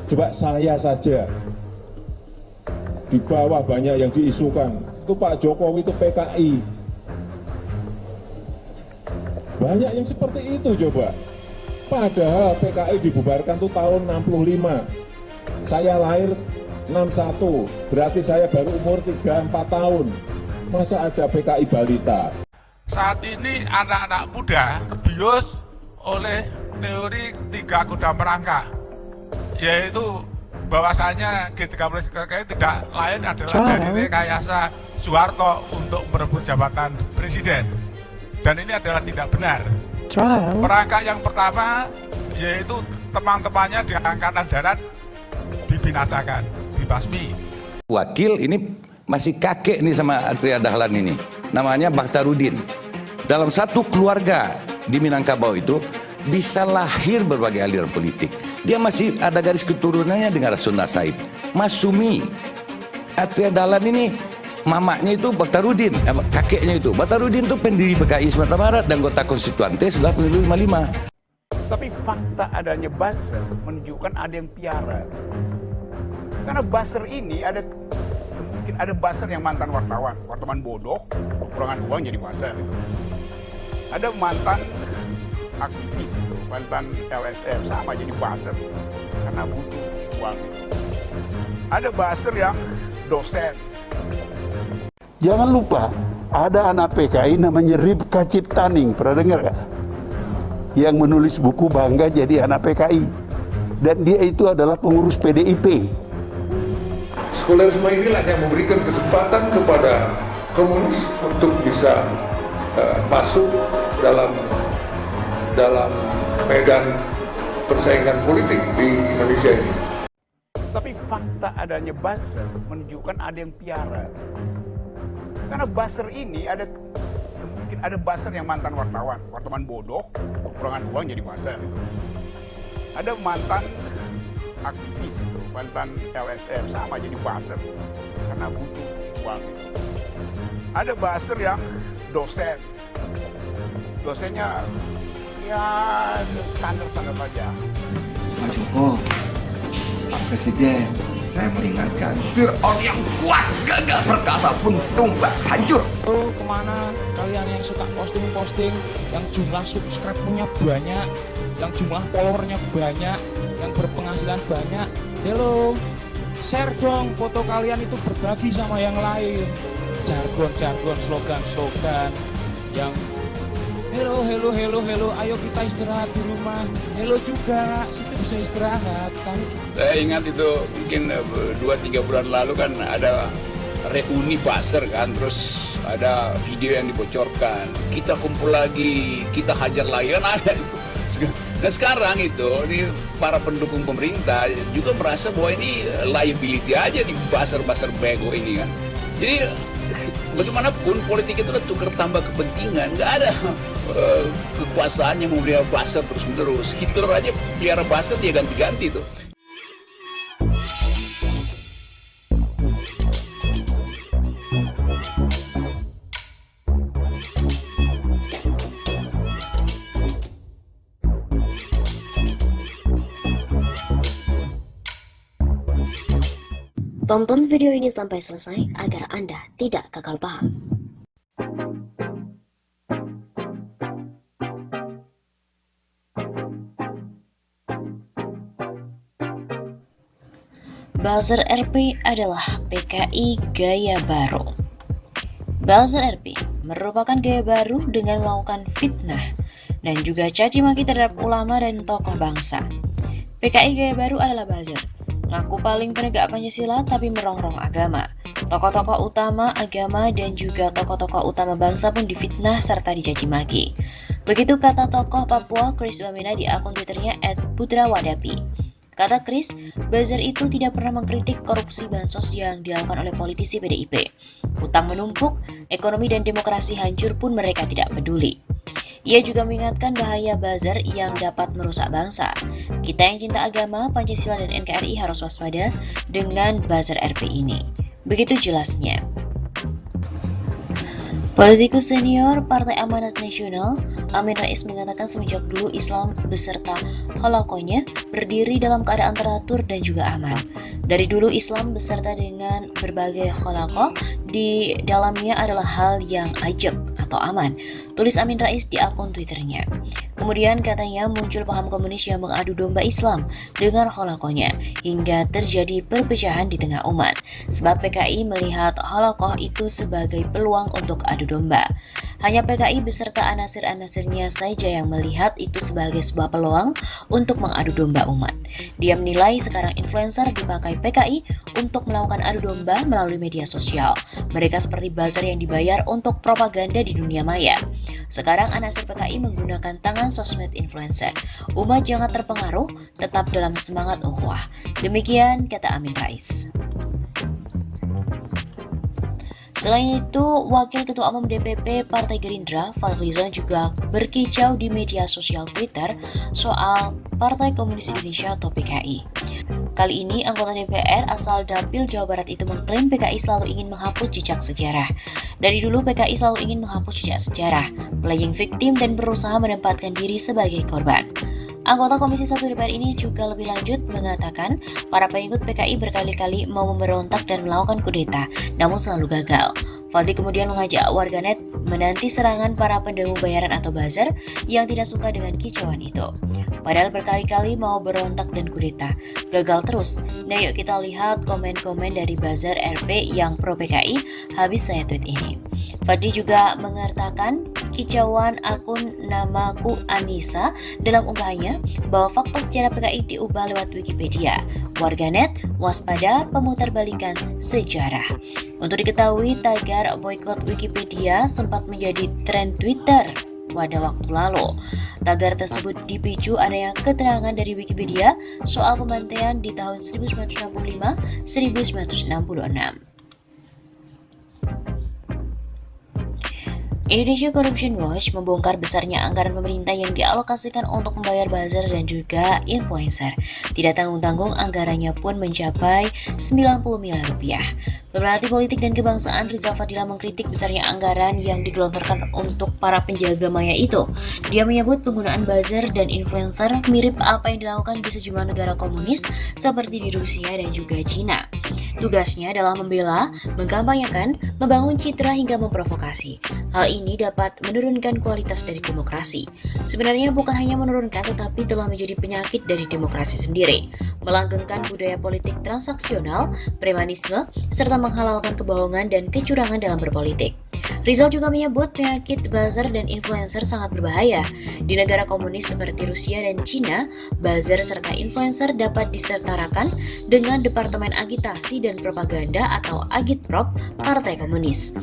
Coba saya saja, di bawah banyak yang diisukan, itu Pak Jokowi itu PKI. Banyak yang seperti itu coba. Padahal PKI dibubarkan tuh tahun 65. Saya lahir 61, berarti saya baru umur 3-4 tahun. Masa ada PKI balita? Saat ini anak-anak muda terbius oleh teori tiga kuda merangkak, yaitu bahwasanya G30 tidak lain adalah dari rekayasa Soeharto untuk merebut jabatan presiden. Dan ini adalah tidak benar. Perangkak yang pertama yaitu teman-temannya di Angkatan Darat dibinasakan, dibasmi. Wakil ini masih kakek nih sama Atria Dahlan ini, namanya Bakhtarudin. Dalam satu keluarga di Minangkabau itu bisa lahir berbagai aliran politik. Dia masih ada garis keturunannya dengan Rasuna Said, Masumi. Atria Dahlan ini mamanya itu Bakhtarudin, kakeknya itu. Bakhtarudin itu pendiri PKI Sumatera Barat dan anggota konstituante setelah pemilu 55. Tapi fakta adanya buzzer menunjukkan ada yang piara. Karena buzzer ini mungkin ada buzzer yang mantan wartawan bodoh, kekurangan uang jadi buzzer. Ada mantan aktivis itu, mantan LSM sama jadi buzzer karena butuh uang. Ada buzzer yang dosen. Jangan lupa, ada anak PKI namanya Ribka Ciptaning, pernah dengar gak? Yang menulis buku Bangga Jadi Anak PKI. Dan dia itu adalah pengurus PDIP. Sekularisme inilah yang memberikan kesempatan kepada komunis untuk bisa masuk dalam medan persaingan politik di Indonesia ini. Tapi fakta adanya buzzer menunjukkan ada yang piara. Karena buzzer ini mungkin ada buzzer yang mantan wartawan bodoh, kekurangan uang jadi buzzer. Ada mantan aktivis itu, mantan LSM sama jadi buzzer karena butuh uang. Ada buzzer yang dosen. Dosennya ya standar aja. Pak Joko, Pak Presiden, saya meringatkan, Fir'aun yang kuat, gagah perkasa pun tumbang hancur. Kemana kalian yang suka posting-posting, yang jumlah subscribe-nya banyak, yang jumlah followernya banyak, yang berpenghasilan banyak, hello, share dong foto kalian itu, berbagi sama yang lain. Jargon-jargon, slogan-slogan yang hello, ayo kita istirahat di rumah. Hello juga, situ bisa istirahat kan. Saya ingat itu mungkin 2-3 bulan lalu kan ada reuni buzzer kan, terus ada video yang dibocorkan. Kita kumpul lagi, kita hajar lagi kan ada itu. Nah sekarang itu para pendukung pemerintah juga merasa bahwa ini liability aja di buzzer-buzzer bego ini kan. Jadi bagaimanapun politik itu tukar tambah kepentingan, nggak ada kekuasaan yang memelihara buzzer terus-menerus. Hitler aja pelihara buzzer, dia ganti-ganti tuh. Tonton video ini sampai selesai agar Anda tidak gagal paham. Buzzer RP adalah PKI gaya baru. Buzzer RP merupakan gaya baru dengan melakukan fitnah dan juga caci maki terhadap ulama dan tokoh bangsa. PKI gaya baru adalah buzzer ngaku paling penegak Pancasila tapi merongrong agama. Tokoh-tokoh utama agama dan juga tokoh-tokoh utama bangsa pun difitnah serta dicaci maki. Begitu kata tokoh Papua Chris Wamena di akun Twitternya @putrawadapi. Kata Chris, buzzer itu tidak pernah mengkritik korupsi bansos yang dilakukan oleh politisi PDIP. Utang menumpuk, ekonomi dan demokrasi hancur pun mereka tidak peduli. Ia juga mengingatkan bahaya buzzer yang dapat merusak bangsa. Kita yang cinta agama, Pancasila dan NKRI harus waspada dengan buzzer RP ini. Begitu jelasnya. Politikus senior Partai Amanat Nasional, Amin Rais mengatakan semenjak dulu Islam beserta halakohnya berdiri dalam keadaan teratur dan juga aman. Dari dulu Islam beserta dengan berbagai halakoh di dalamnya adalah hal yang ajak atau aman, tulis Amin Rais di akun Twitternya. Kemudian katanya muncul paham komunis yang mengadu domba Islam dengan halakohnya hingga terjadi perpecahan di tengah umat. Sebab PKI melihat halakoh itu sebagai peluang untuk adu domba. Hanya PKI beserta anasir-anasirnya saja yang melihat itu sebagai sebuah peluang untuk mengadu domba umat. Dia menilai sekarang influencer dipakai PKI untuk melakukan adu domba melalui media sosial. Mereka seperti buzzer yang dibayar untuk propaganda di dunia maya. Sekarang anasir PKI menggunakan tangan sosmed influencer. Umat jangan terpengaruh, tetap dalam semangat ukhuwah. Demikian kata Amin Rais. Selain itu, Wakil Ketua Umum DPP Partai Gerindra, Fadlizon juga berkicau di media sosial Twitter soal Partai Komunis Indonesia atau PKI. Kali ini, anggota DPR asal Dapil Jawa Barat itu mengklaim PKI selalu ingin menghapus jejak sejarah. Dari dulu PKI selalu ingin menghapus jejak sejarah, playing victim dan berusaha menempatkan diri sebagai korban. Anggota Komisi 1 DPR ini juga lebih lanjut mengatakan para pengikut PKI berkali-kali mau memberontak dan melakukan kudeta, namun selalu gagal. Fadli kemudian mengajak warganet menanti serangan para pendemo bayaran atau buzzer yang tidak suka dengan kicauan itu. Padahal berkali-kali mau berontak dan kudeta, gagal terus. Nah yuk kita lihat komen-komen dari buzzer RP yang pro PKI habis saya tweet ini. Fadli juga mengatakan kicauan akun namaku Anissa dalam unggahannya bahwa fakta sejarah PKI diubah lewat Wikipedia. Warganet waspada pemutarbalikan sejarah. Untuk diketahui, tagar boykot Wikipedia sempat menjadi tren Twitter pada waktu lalu. Tagar tersebut dipicu adanya keterangan dari Wikipedia soal pembantaian di tahun 1965-1966. Indonesia Corruption Watch membongkar besarnya anggaran pemerintah yang dialokasikan untuk membayar buzzer dan juga influencer. Tidak tanggung-tanggung anggarannya pun mencapai 90 miliar rupiah. Pemerhati politik dan kebangsaan Rizal Fadila mengkritik besarnya anggaran yang digelontorkan untuk para penjaga maya itu. Dia menyebut penggunaan buzzer dan influencer mirip apa yang dilakukan di sejumlah negara komunis seperti di Rusia dan juga Cina. Tugasnya adalah membela, mengkampanyekan, membangun citra hingga memprovokasi. Hal ini dapat menurunkan kualitas dari demokrasi. Sebenarnya bukan hanya menurunkan, tetapi telah menjadi penyakit dari demokrasi sendiri, melanggengkan budaya politik transaksional, premanisme, serta menghalalkan kebohongan dan kecurangan dalam berpolitik. Rizal juga menyebut penyakit buzzer dan influencer sangat berbahaya. Di negara komunis seperti Rusia dan Cina, buzzer serta influencer dapat disetarakan dengan Departemen Agitasi dan Propaganda atau Agitprop Partai Komunis.